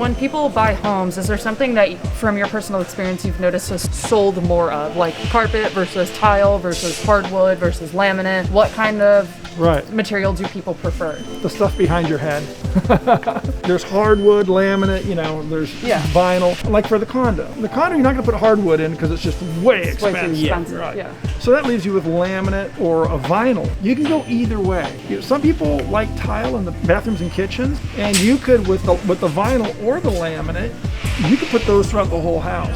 when people buy homes, is there something that from your personal experience you've noticed is sold more of, like carpet versus tile versus hardwood versus laminate? What kind of material do people prefer? The stuff behind your head. There's hardwood, laminate, there's vinyl. Like for the condo. The condo, you're not going to put hardwood in because it's just way expensive. Way too expensive. Yeah. So that leaves you with laminate or a vinyl. You can go either way. Some people like tile in the bathrooms and kitchens, and you could, with the vinyl or the laminate, you could put those throughout the whole house.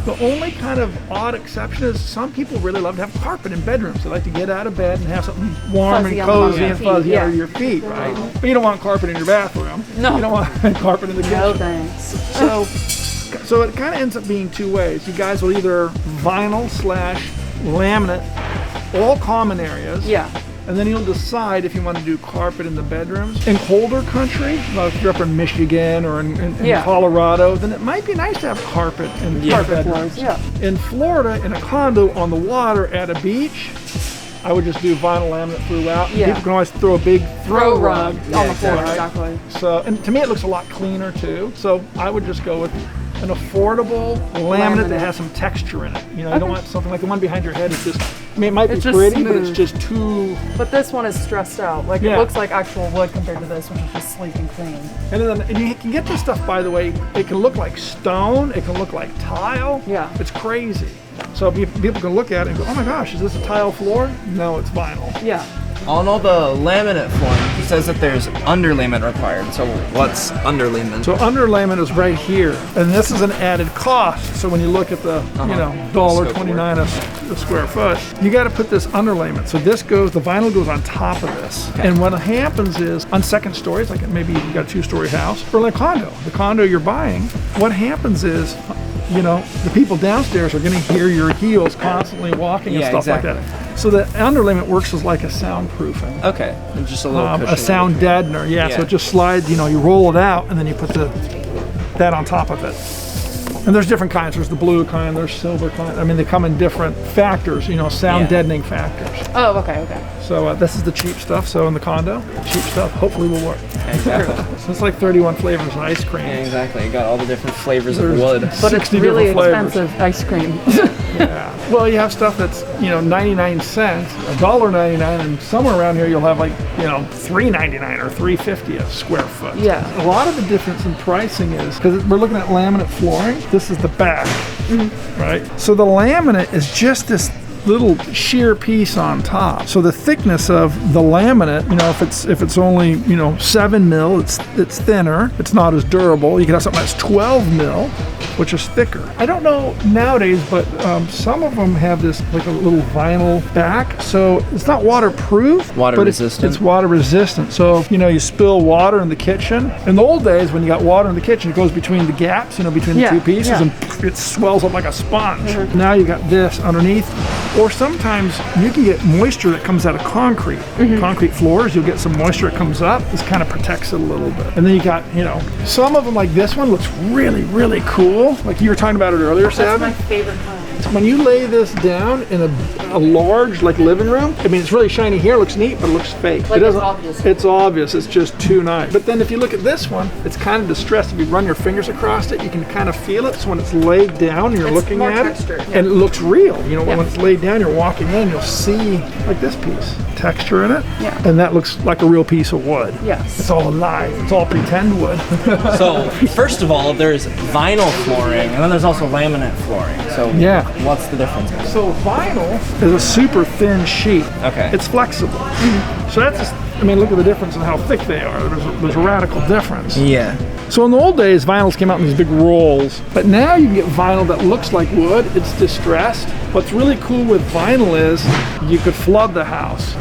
The only kind of odd exception is some people really love to have carpet in bedrooms. They like to get out of bed and have something warm and cozy and fuzzy under your feet, right? But you don't want carpet in your bathroom. No. You don't want carpet in the kitchen. No thanks. So it kind of ends up being two ways. You guys will either vinyl / laminate all common areas. Yeah. And then you'll decide if you want to do carpet in the bedrooms. In colder country, like if you're up in Michigan or in Colorado, then it might be nice to have carpet in the bedrooms. In Florida, in a condo on the water at a beach, I would just do vinyl laminate throughout. People can always throw a big throw rug on the floor. Exactly. So, and to me, it looks a lot cleaner too. So I would just go with an affordable laminate that has some texture in it. You don't want something like the one behind your head. It's just, it might be pretty, smooth, but it's just too... But this one is stressed out. Like, it looks like actual wood compared to this, which is just sleek and clean. And you can get this stuff, by the way, it can look like stone, it can look like tile. Yeah. It's crazy. So people can look at it and go, oh my gosh, is this a tile floor? No, it's vinyl. Yeah. On all the laminate flooring, it says that there's underlayment required. So what's underlayment? So underlayment is right here, and this is an added cost. So when you look at the $1.29 a square foot, you got to put this underlayment. So the vinyl goes on top of this. Okay. And what happens is on second stories, like maybe you've got a 2-story house, or like a condo, the condo you're buying, what happens is, the people downstairs are going to hear your heels constantly walking and stuff like that. So the underlayment works as like a soundproofing. Okay, and just a little a sound deadener. So it just slides. You roll it out, and then you put that on top of it. And there's different kinds. There's the blue kind. There's silver kind. I mean, they come in different factors. Sound deadening factors. Oh, okay. So this is the cheap stuff. So in the condo, cheap stuff hopefully will work. Exactly. So it's like 31 flavors of ice cream. Yeah, exactly. You got all the different flavors of wood. But it's really expensive ice cream. Well, you have stuff that's 99 cents, $1.99, and somewhere around here you'll have like $3.99 or $3.50 a square foot. Yeah. A lot of the difference in pricing is because we're looking at laminate flooring. This is the back, right? So the laminate is just this little sheer piece on top. So the thickness of the laminate, if it's only 7 mil, it's thinner. It's not as durable. You can have something that's 12 mil, which is thicker. I don't know nowadays, but some of them have this like a little vinyl back, so it's not waterproof. Water resistant. It's water resistant. So you spill water in the kitchen. In the old days, when you got water in the kitchen, it goes between the gaps, between the two pieces, and it swells up like a sponge. Now you got this underneath. Or sometimes you can get moisture that comes out of concrete. Concrete floors, you'll get some moisture that comes up. This kind of protects it a little bit. And then you got, some of them like this one looks really, really cool. Like you were talking about it earlier, Sam. That's my favorite kind. When you lay this down in a large living room, I mean, it's really shiny here, looks neat, but it looks fake. Like it's obvious. It's obvious, it's just too nice. But then if you look at this one, it's kind of distressed. If you run your fingers across it, you can kind of feel it. So when it's laid down, you're looking at it, and it looks real. When it's laid down, you're walking in, you'll see like this piece, texture in it, and that looks like a real piece of wood. Yes. It's all alive, it's all pretend wood. So first of all, there's vinyl flooring, and then there's also laminate flooring. So what's the difference? So vinyl is a super thin sheet. Okay. It's flexible. So that's look at the difference in how thick they are. There's a radical difference. Yeah. So in the old days, vinyls came out in these big rolls, but now you can get vinyl that looks like wood. It's distressed. What's really cool with vinyl is you could flood the house.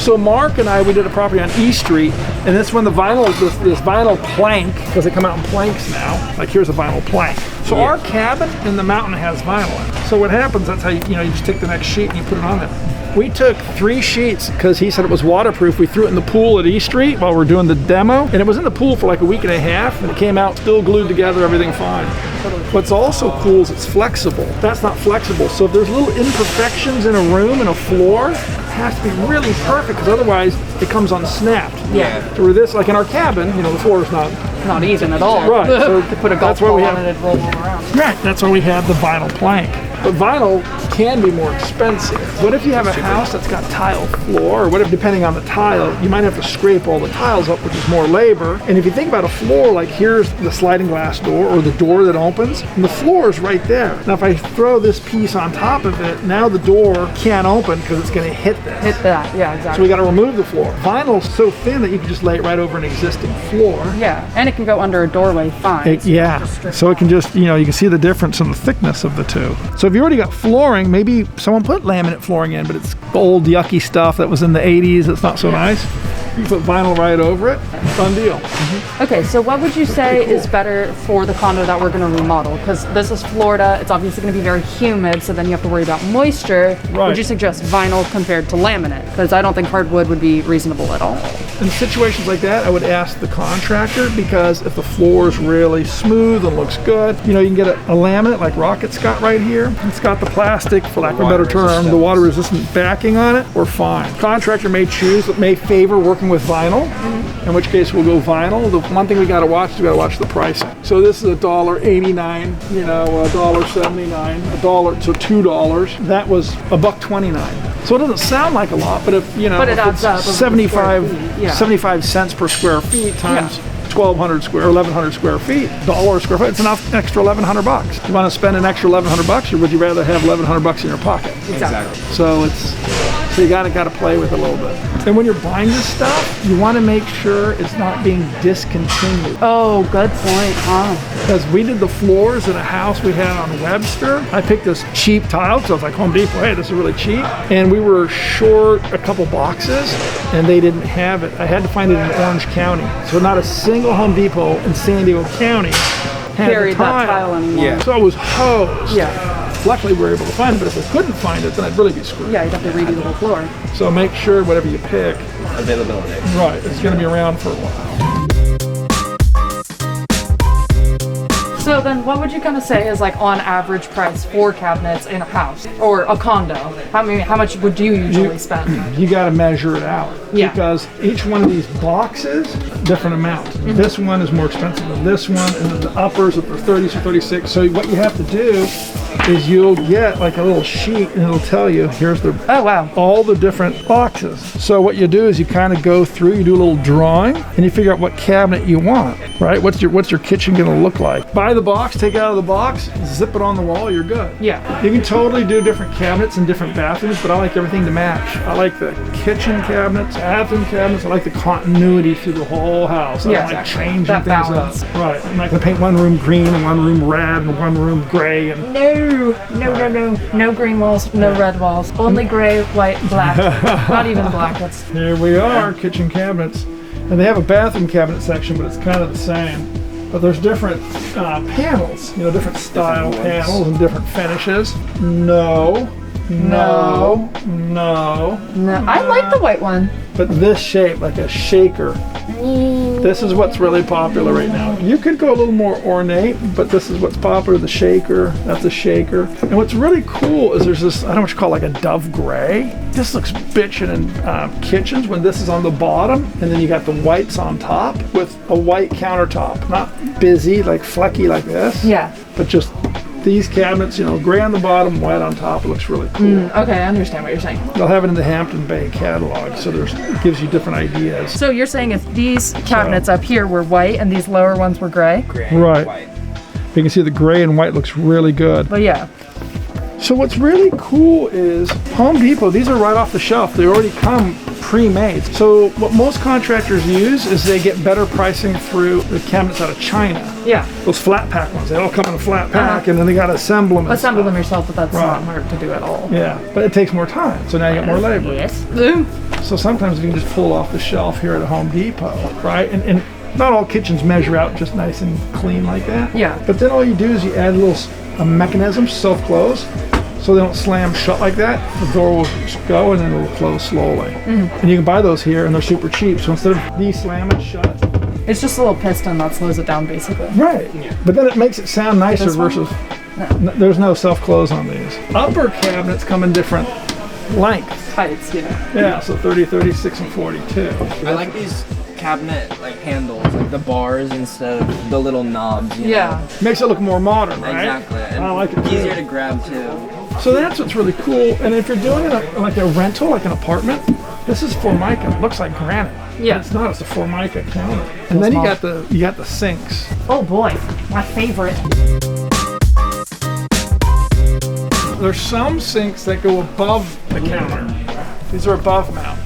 So Mark and I, we did a property on E Street, and this one, the vinyl is this vinyl plank, because they come out in planks now. Like here's a vinyl plank. So our cabin in the mountain has vinyl in it. So what happens, that's how you just take the next sheet and you put it on there. We took 3 sheets because he said it was waterproof. We threw it in the pool at E Street while we were doing the demo, and it was in the pool for like a week and a half, and it came out still glued together, everything fine. totally. What's also cool is it's flexible. That's not flexible. So if there's little imperfections in a room and a floor, it has to be really perfect because otherwise it comes unsnapped. Yeah. So with this, like in our cabin, you know, the floor is not even at all. Right. So to put a golf ball on it and roll all around. Right. That's why we have the vinyl plank. But vinyl can be more expensive. What if you have a house that's got tile floor, or what if, depending on the tile, you might have to scrape all the tiles up, which is more labor. And if you think about a floor, like here's the sliding glass door or the door that opens, and the floor is right there. Now if I throw this piece on top of it, now the door can't open because it's going to hit this. Hit that, yeah, exactly. So we got to remove the floor. Vinyl's so thin that you can just lay it right over an existing floor. Yeah, and it can go under a doorway fine. So it can just, you know, you can see the difference in the thickness of the two. So if you already got flooring, maybe someone put laminate flooring in, but it's old yucky stuff that was in the 80s. It's not so nice. You put vinyl right over it. Done deal. Okay, so what would you say is better for the condo that we're going to remodel? Because this is Florida. It's obviously going to be very humid, so then you have to worry about moisture. Right. Would you suggest vinyl compared to laminate? Because I don't think hardwood would be reasonable at all. In situations like that, I would ask the contractor, because if the floor is really smooth and looks good, you know, you can get a laminate like Rocket's got right here. It's got the plastic, for lack of a better term, the water resistant backing on it. We're fine. Contractor may favor working with vinyl, in which case we'll go vinyl. The one thing we got to watch is we got to watch the pricing. So this is $1.89, you know, $1.79, $1, so $2. That was $1.29. So it doesn't sound like a lot, but if, you know, but it adds up. 75 cents per square feet times 1,200 square, 1,100 square feet, $1 a square foot, it's enough extra $1,100. You want to spend an extra $1,100, or would you rather have $1,100 in your pocket? Exactly. So so you got to play with it a little bit. And when you're buying this stuff, you want to make sure it's not being discontinued. Oh, good point, huh? Because we did the floors in a house we had on Webster. I picked this cheap tile, so I was like, Home Depot, hey, this is really cheap. And we were short a couple boxes, and they didn't have it. I had to find it in Orange County. So not a single Home Depot in San Diego County carried that tile anymore. Yeah. So I was hosed. Yeah. Luckily, we were able to find it, but if we couldn't find it, then I'd really be screwed. Yeah, you'd have to redo the whole floor. So make sure whatever you pick, availability. Right, it's going to be around for a while. So then what would you kind of say is like on average price for cabinets in a house or a condo? How much would you usually spend? You got to measure it out. Yeah. Because each one of these boxes, different amount. This one is more expensive than this one, and then the uppers are for 30s or 36. So what you have to do is you'll get like a little sheet, and it'll tell you, here's the all the different boxes. So what you do is you kind of go through, you do a little drawing, and you figure out what cabinet you want, right? What's your kitchen going to look like? Buy the box, take it out of the box, zip it on the wall, you're good. Yeah. You can totally do different cabinets in different bathrooms, but I like everything to match. I like the kitchen cabinets, bathroom cabinets. I like the continuity through the whole house. I don't like changing that things balance. up. Right. I'm not going to paint one room green and one room red and one room gray. And No green walls, no red walls. Only gray, white, black. Not even black. That's here we are, kitchen cabinets. And they have a bathroom cabinet section, but it's kind of the same. But there's different panels, you know, different style panels and different finishes. No. I like the white one. But this shape, like a shaker, this is what's really popular right now. You could go a little more ornate, but this is what's popular, the shaker. That's a shaker. And what's really cool is there's this, I don't know what you call it, like a dove gray. This looks bitchin' in kitchens when this is on the bottom, and then you got the whites on top with a white countertop. Not busy, like flecky like this. Yeah. But just these cabinets, you know, gray on the bottom, white on top. It looks really cool. Okay, I understand what you're saying. They'll have it in the Hampton Bay catalog, so it gives you different ideas. So you're saying if these cabinets up here were white and these lower ones were gray? Right. White. You can see the gray and white looks really good. But yeah. So what's really cool is Home Depot, these are right off the shelf. They already come pre-made. So what most contractors use is they get better pricing through the cabinets out of China. Yeah. Those flat pack ones, they all come in a flat pack, and then they got to assemble them. Assemble them yourself, but that's not hard to do at all. Yeah, but it takes more time, so now you get more labor. Yes. So sometimes you can just pull off the shelf here at Home Depot, right? And not all kitchens measure out just nice and clean like that. Yeah. But then all you do is you add a mechanism, self-close, so they don't slam shut like that. The door will just go and then it will close slowly. And you can buy those here, and they're super cheap. So instead of these slamming shut, It's just a little piston that slows it down, basically. Right. Yeah. But then it makes it sound nicer versus. No. There's no self-close on these. Upper cabinets come in different lengths. Heights, yeah. Yeah, so 30, 36, and 42. I like these cabinet like handles, like the bars instead of the little knobs. You know? Makes it look more modern, right? Exactly. And I like it too. Easier to grab too. So that's what's really cool. And if you're doing it like a rental, like an apartment, this is Formica. It looks like granite. Yeah. But it's not. It's a Formica counter. And then you got the sinks. Oh boy, my favorite. There's some sinks that go above the counter. These are above mount.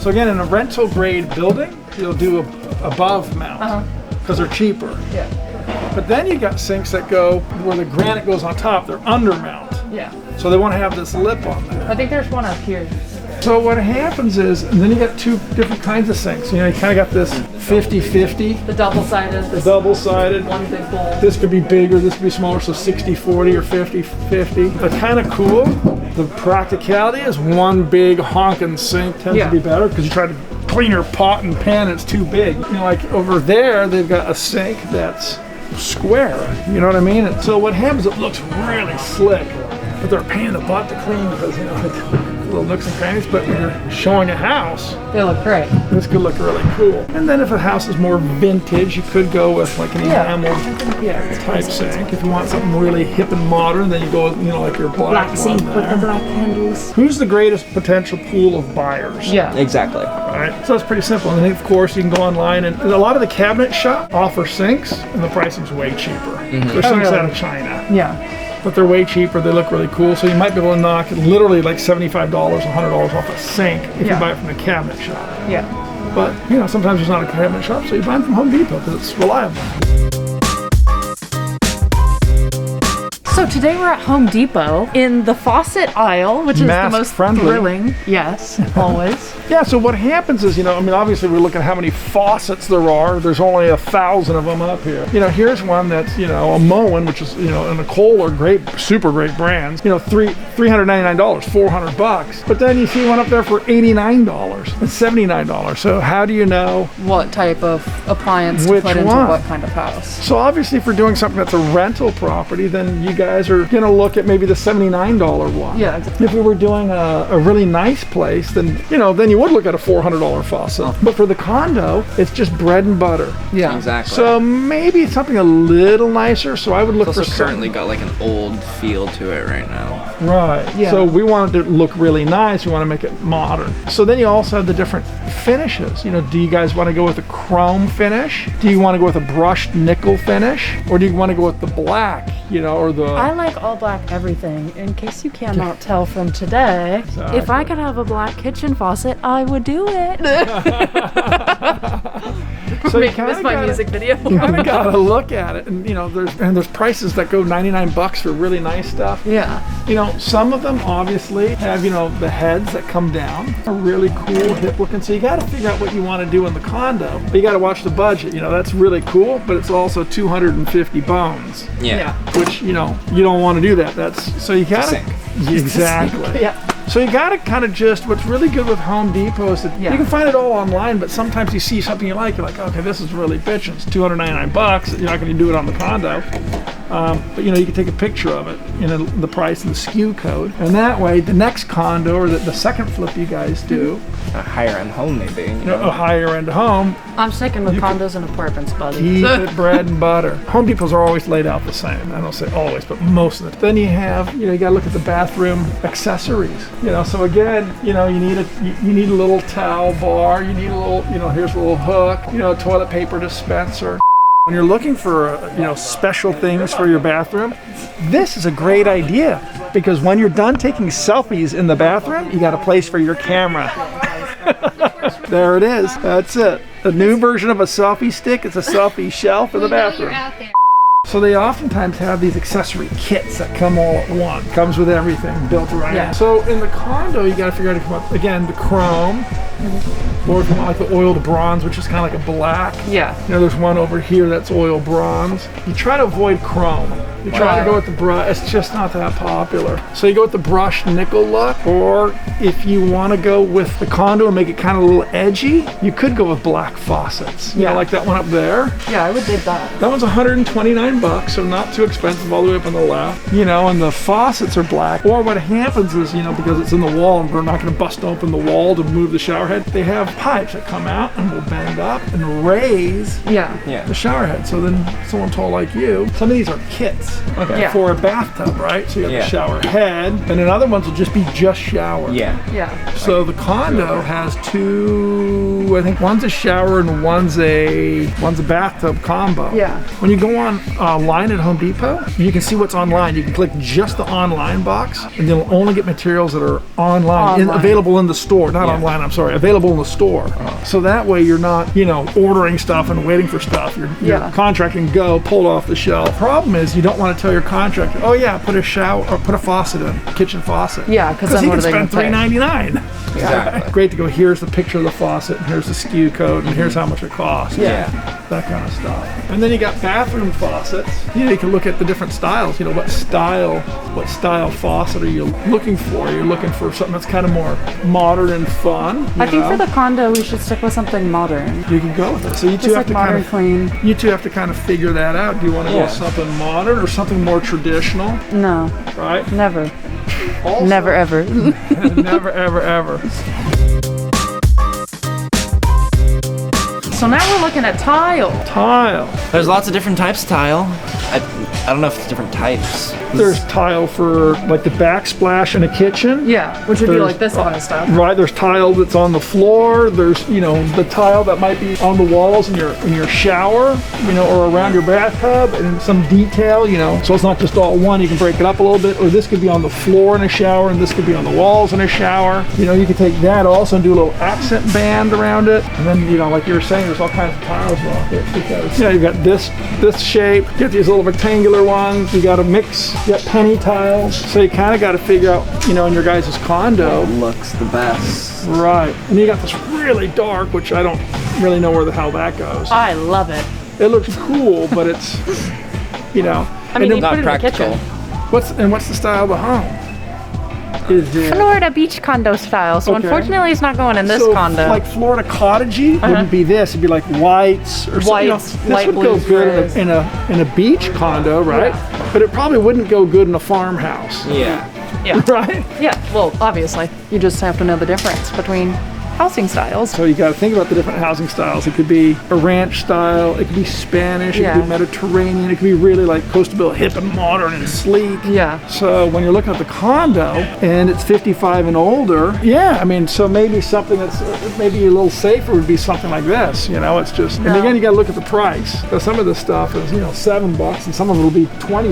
So again, in a rental grade building, you'll do a above mount because they're cheaper. Yeah. But then you got sinks that go where the granite goes on top. They're under mount. Yeah. So they want to have this lip on there. I think there's one up here. So what happens is, and then you got two different kinds of sinks. You know, you kind of got this 50-50. The double-sided. The double-sided. One big bowl. This could be bigger, this could be smaller, so 60-40 or 50-50. But kind of cool. The practicality is one big honking sink tends to be better because you try to clean your pot and pan, it's too big. You know, like over there, they've got a sink that's square. You know what I mean? And so what happens, it looks really slick, but they're a pain in the butt to clean because, you know, little nooks and crannies, but when you're showing a house, they look great. This could look really cool. And then if a house is more vintage, you could go with like an enamel type sink. If you want something really hip and modern, then you go with, you know, like your black sink with the black handles. Who's the greatest potential pool of buyers? Yeah, exactly. Right. So it's pretty simple. And then of course you can go online, and a lot of the cabinet shop offer sinks, and the pricing's way cheaper. They're sinks out of China. Yeah. But they're way cheaper, they look really cool, so you might be able to knock literally like $75, $100 off a sink if you buy it from a cabinet shop. Yeah. But, you know, sometimes there's not a cabinet shop, so you buy them from Home Depot because it's reliable. So today we're at Home Depot in the faucet aisle, which is the most thrilling. Yes, always. Yeah, so what happens is, you know, I mean, obviously we look at how many faucets there are. There's only 1,000 of them up here. You know, here's one that's, you know, a Moen, which is, you know, and a Kohler, great, super great brands. You know, $399, $400. But then you see one up there for $89 and $79. So how do you know what type of appliance to put into what kind of house? So obviously, if we're doing something that's a rental property, then you guys are gonna look at maybe the $79 one. Yeah. If we were doing a really nice place, then, you know, then you would look at a $400 faucet. But for the condo, it's just bread and butter. Yeah, exactly. So maybe something a little nicer. So I would look it's for also currently got like an old feel to it right now. Right. Yeah. So we want it to look really nice. We want to make it modern. So then you also have the different finishes. You know, do you guys want to go with a chrome finish? Do you want to go with a brushed nickel finish? Or do you want to go with the black, you know, or the... I like all black everything. In case you cannot tell from today, if I could have a black kitchen faucet, I would do it. So Make this my music video. You kind of gotta look at it, and you know, there's prices that go $99 for really nice stuff. Yeah. You know, some of them obviously have, you know, the heads that come down, are really cool, hip looking. So you got to figure out what you want to do in the condo, but you got to watch the budget. You know, that's really cool, but it's also 250 bones. Yeah. Which, you know, you don't want to do that. That's so you got to exactly. Yeah. So you got to kind of just, what's really good with Home Depot is that you can find it all online, but sometimes you see something you like, you're like, okay, this is really bitchin'. It's $299. You're not going to do it on the condo. But you know, you can take a picture of it, you know, the price and the SKU code. And that way, the next condo or the second flip you guys do. A higher end home maybe. You know, a higher end home. I'm sticking with condos and apartments, buddy. Keep it bread and butter. Home Depots are always laid out the same. I don't say always, but most of it. Then you have, you know, you got to look at the bathroom accessories. You know, so again, you know, you need a little towel bar. You need a little, you know, here's a little hook. You know, a toilet paper dispenser. When you're looking for, you know, special things for your bathroom, this is a great idea because when you're done taking selfies in the bathroom, you got a place for your camera. There it is. That's it. A new version of a selfie stick. It's a selfie shelf in the bathroom. So they oftentimes have these accessory kits that come all at once. Comes with everything built right in. So in the condo, you got to figure out, come up, again, the chrome. Or if you want like the oiled bronze, which is kind of like a black. Yeah. You know, there's one over here that's oil bronze. You try to avoid chrome. You try to go with the brush, it's just not that popular. So you go with the brushed nickel look, or if you want to go with the condo and make it kind of a little edgy, you could go with black faucets. You know, like that one up there. Yeah, I would dig that. That one's $129, so not too expensive all the way up on the left. You know, and the faucets are black. Or what happens is, you know, because it's in the wall and we're not going to bust open the wall to move the shower head, they have pipes that come out and will bend up and raise the shower head. So then someone tall like you, some of these are kits for a bathtub, right? So you have the shower head, and then other ones will just be just shower. So the condo has two, I think one's a shower and one's a bathtub combo. When you go online at Home Depot, you can see what's online. You can click just the online box, and you'll only get materials that are online. Available in the store. Not online, I'm sorry, available in the store. So that way you're not, you know, ordering stuff and waiting for stuff. You're contracting, go, pull it off the shelf. Problem is, you don't want to tell your contractor, oh yeah, put a shower or put a faucet in, kitchen faucet. Yeah, because then he what can are they spend going to pay? $3.99. Exactly. Great to go, here's the picture of the faucet, and here's the SKU code, and here's how much it costs. That kind of stuff. And then you got bathroom faucets. You know, you can look at the different styles. You know, what style faucet are you looking for? You're looking for something that's kind of more modern and fun. I think for the condo, we should stick with something modern. You can go with it. So you two have to modern, clean. You two have to kind of figure that out. Do you want to go with something modern or something more traditional? No. Right? Never. Also, never ever. Never ever ever. So now we're looking at tile. There's lots of different types of tile. I don't know if it's different types. There's tile for like the backsplash in a kitchen. Yeah, which would be like this kind of stuff. Right, there's tile that's on the floor. There's, you know, the tile that might be on the walls in your shower, you know, or around your bathtub, and some detail, you know. So it's not just all one, you can break it up a little bit, or this could be on the floor in a shower, and this could be on the walls in a shower. You know, you could take that also and do a little accent band around it. And then, you know, like you were saying, there's all kinds of tiles around it, because, you know, you've got this shape, get these little rectangular ones, you got a mix. You got penny tiles, so you kind of got to figure out, you know, in your guys' condo. What looks the best. Right. And you got this really dark, which I don't really know where the hell that goes. I love it. It looks cool, but it's, you know. I mean, you not put it practical. in the kitchen. What's the style of the home? Is it Florida beach condo style. So unfortunately, it's not going in this condo. Like Florida cottagey wouldn't be this. It'd be like whites or something. You know, this would go good in a beach condo, right? Yeah. But it probably wouldn't go good in a farmhouse. Yeah. Right? Yeah. Well, obviously, you just have to know the difference between housing styles. So you got to think about the different housing styles. It could be a ranch style, it could be Spanish, it could be Mediterranean, it could be really like coastal built, hip and modern and sleek. Yeah. So when you're looking at the condo and it's 55 and older, I mean, so maybe something that's maybe a little safer would be something like this. You know, it's just, and again, you got to look at the price, because some of this stuff is, you know, $7, and some of it will be $20,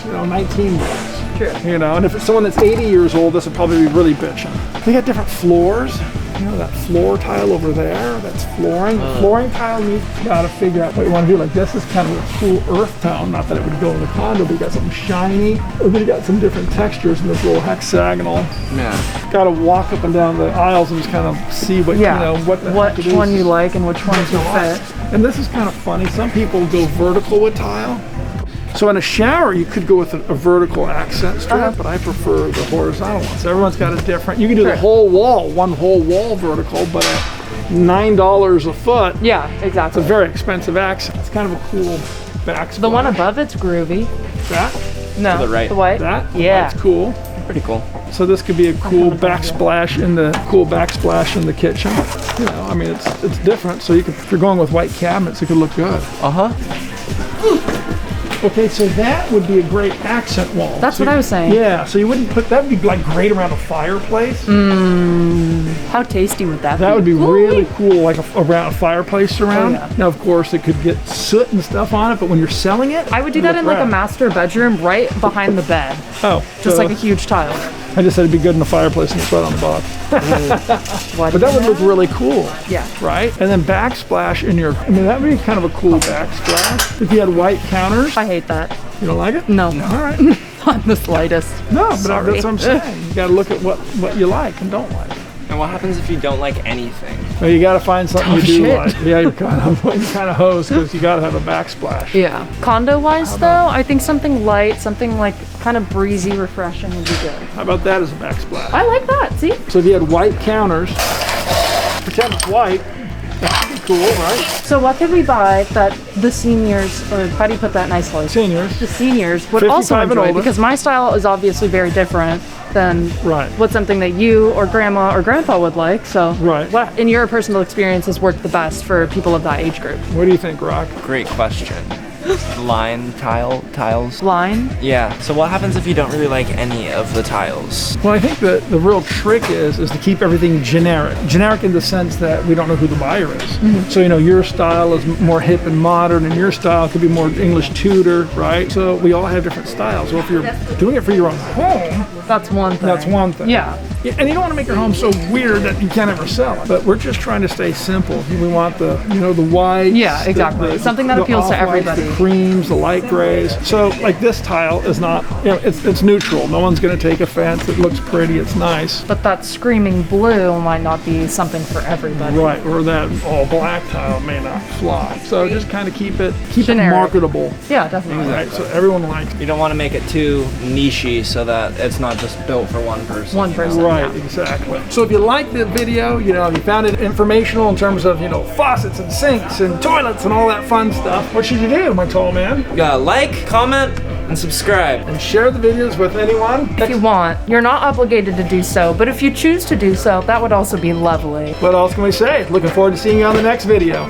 you know, $19. True. You know, and if it's someone that's 80 years old, this would probably be really bitching. They got different floors. You know, that floor tile over there, that's flooring. The flooring tile, you gotta figure out what you want to do. Like this is kind of a cool earth tone. Not that it would go in the condo, but you got something shiny. And then you got some different textures in this little hexagonal. Yeah. Gotta walk up and down the aisles and just kind of see what, you know, what one you like and which ones you fit. And this is kind of funny. Some people go vertical with tile. So in a shower, you could go with a vertical accent strip, but I prefer the horizontal ones. So everyone's got a different, you can do the whole wall, one whole wall vertical, but at $9 a foot. Yeah, exactly. It's a very expensive accent. It's kind of a cool backsplash. The one above it's groovy. That? No, to the right. The white? That? Yeah. That's cool. Pretty cool. So this could be a cool backsplash in the kitchen. You know, I mean, it's different. So you could, if you're going with white cabinets, it could look good. Okay, so that would be a great accent wall. That's what I was saying. Yeah, so you wouldn't put, that would be like great around a fireplace. How tasty would that be? That would be really cool, like around a fireplace surround. Oh, yeah. Now, of course, it could get soot and stuff on it, but when you're selling it, I would do that in like a master bedroom right behind the bed. Oh. Just like a huge tile. I just said it'd be good in the fireplace and it's right on the bottom. But that would look really cool. Yeah. Right? And then backsplash in your, I mean, that would be kind of a cool backsplash. If you had white counters. I hate that. You don't like it? No. All right. Not the slightest. No, but Sorry. that's what I'm saying. You got to look at what you like and don't like. And what happens if you don't like anything? Well, you got to find something Oh, you do shit. like. Yeah, you're kind of hosed because you got to have a backsplash. Yeah. Condo-wise, though, I think something light, something like kind of breezy, refreshing would be good. How about that as a backsplash? I like that. See? So if you had white counters, pretend it's white, that would be cool, right? So what could we buy that the seniors, or how do you put that nicely? Seniors. The seniors would 55 also and enjoy, older. because my style is obviously very different than Right. what's something that you or grandma or grandpa would like. So Right. what in your personal experience has worked the best for people of that age group? What do you think, Rock? Great question. Line tiles. Line? Yeah. So what happens if you don't really like any of the tiles? Well, I think that the real trick is to keep everything generic. Generic in the sense that we don't know who the buyer is. So, your style is more hip and modern, and your style could be more English Tudor, right? So we all have different styles. So if you're doing it for your own home, That's one thing. that's one thing. Yeah. And you don't want to make your home so weird that you can't ever sell it. But we're just trying to stay simple. We want the whites. Yeah, exactly. Something that appeals to off-whites, everybody. The creams, the light grays. So like this tile is not, it's neutral. No one's going to take offense. It looks pretty. It's nice. But that screaming blue might not be something for everybody. Right, or that all black tile may not fly. So just kind of keep it Generic. marketable. Yeah, definitely. Right, so everyone likes it. You don't want to make it too nichey so that it's not just built for one person. One person. Right, Yeah. exactly. So if you liked the video, you found it informational in terms of, faucets and sinks and toilets and all that fun stuff, what should you do, my tall man? Like, comment, and subscribe. And share the videos with anyone. If you want, you're not obligated to do so, but if you choose to do so, that would also be lovely. What else can we say? Looking forward to seeing you on the next video.